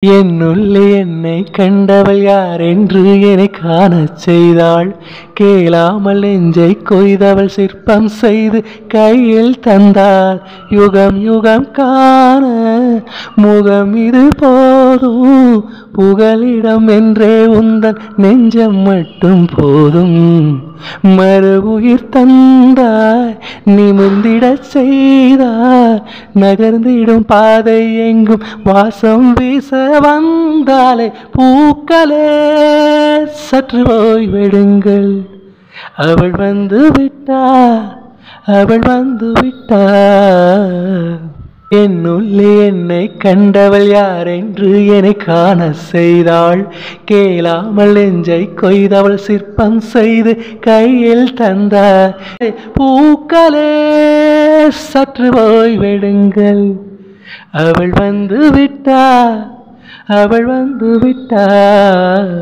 என்னுள்ளே என்னை கண்டவள் யார் என்று என்னை காணச் செய்தாள். கேளாமல் நெஞ்சை கொய்தவள் சிற்பம் செய்து கையில் தந்தாள். யுகம் யுகம் காண முகம் இது போதும், புகலிடம் என்றே உந்தன் நெஞ்சம் மட்டும் போதும். மறு உயிர் தந்தாய், நிமிர்ந்திடச் செய்தாய், நகர்ந்திடும் பாதை எங்கும் வாசம் வீச வந்தாலே. பூக்களே சற்று ஓய்வெடுங்கள், அவள் வந்து விட்டாள், அவள் வந்து விட்டாள். என்னுள்ளே என்னை கண்டவள் யார் என்று என்னை காண செய்தாள். கேளாமல் நெஞ்சை கொய்தவள் சிற்பம் செய்து கையில் தந்தாள். பூக்களே சற்று ஓய்வெடுங்கள், அவள் வந்து விட்டாள், அவள் வந்து விட்டாள்.